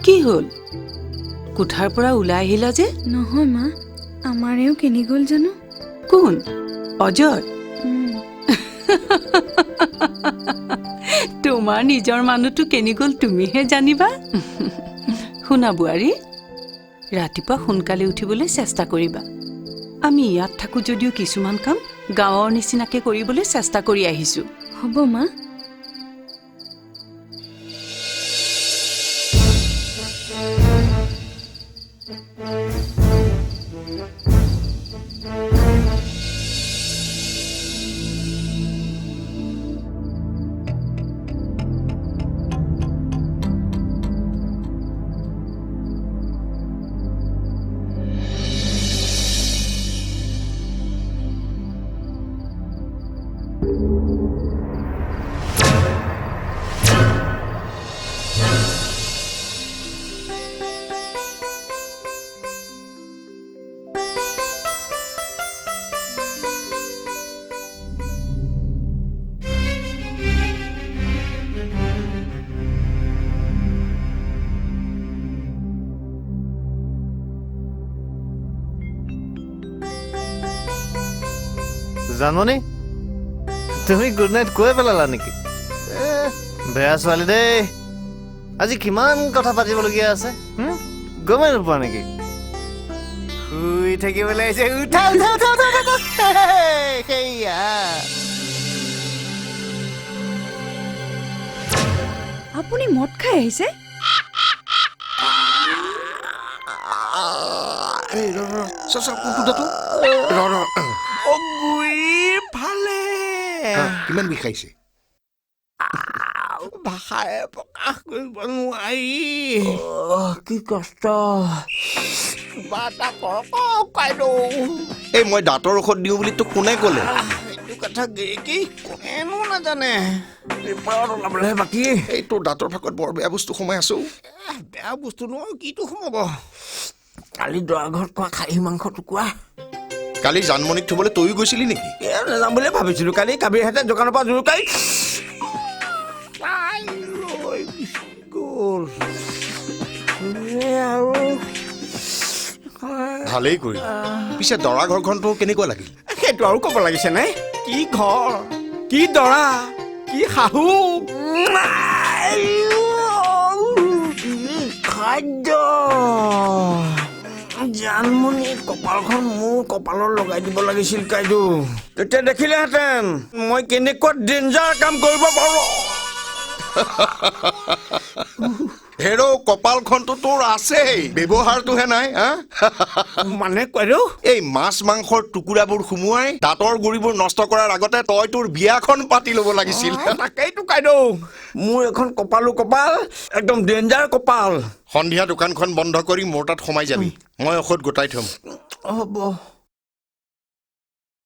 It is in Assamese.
কি হ'ল কোঠাৰ পৰা ওলাই আহিলা যে নহয় মা আমাৰেও কেনি গ'ল জানো কোন অজয় তোমাৰ নিজৰ মানুহটো কেনি গ'ল তুমিহে জানিবা শুনা বোৱাৰী ৰাতিপুৱা সোনকালে উঠিবলৈ চেষ্টা কৰিবা আমি ইয়াত থাকো যদিও কিছুমান কাম গাঁৱৰ নিচিনাকে কৰিবলৈ চেষ্টা কৰি আহিছো হ'ব মা জানমণি তুমি গুড নাইট কৈ পেলালা নেকি বেয়া ছোৱালী দেই আজি কিমান কথা পাতিবলগীয়া আছে গমেই নোপোৱা নেকি শুই থাকিবলৈ আহিছে উঠা উঠা উঠা উঠা সেয়া আপুনি মদ খাই আহিছে কিমান বিষাইছে ভাষাৰে প্ৰকাশ কৰিব নোৱাৰি কি কষ্ট কিবা এটা কৰক এই মই দাঁতৰ ঔষধ দিওঁ বুলি তোক কোনে ক'লে এইটো কথা কি কোনেনো নাজানে ওলাবলৈহে বাকী এই তোৰ দাঁতৰ ফাকত বৰ বেয়া বস্তু সোমাই আছো বেয়া বস্তু নহয় কিটো সোমাব কালি দৰা ঘৰত খোৱা খাহী মাংস টুকুৰা কালি জানমণিক থবলৈ তয়ো গৈছিলি নেকি নাযাম বুলিয়ে ভাবিছিলো কালি কাবিৰহেঁতে দোকানৰ পৰা জোৰকাই ভালেই কৰি পিছে দৰা ঘৰখনতো কেনেকুৱা লাগিল সেইটো আৰু ক'ব লাগিছে নে কি ঘৰ কি দৰা কি শাহু খাদ্য জানমণি কপালখন মোৰ কপালত লগাই দিব লাগিছিল কাইদো তেতিয়া দেখিলেহেঁতেন মই কেনেকুৱা ডেঞ্জাৰ কাম কৰিব পাৰো হেৰ' কপালখনতো তোৰ আছেই ব্যৱহাৰটোহে নাই মানে কাইদো এই মাছ মাংসৰ টুকুৰাবোৰ সুমুৱাই দাঁতৰ গুৰিবোৰ নষ্ট কৰাৰ আগতে তই তোৰ বিয়াখন পাতি ল'ব লাগিছিল তাকেইতো কাইদো মোৰ এখন কপালো কপাল একদম ডেঞ্জাৰ কপাল সন্ধিয়া দোকানখন বন্ধ কৰি মোৰ তাত সোমাই যাবি মই ঔষধ গোটাই থ'ম হ'ব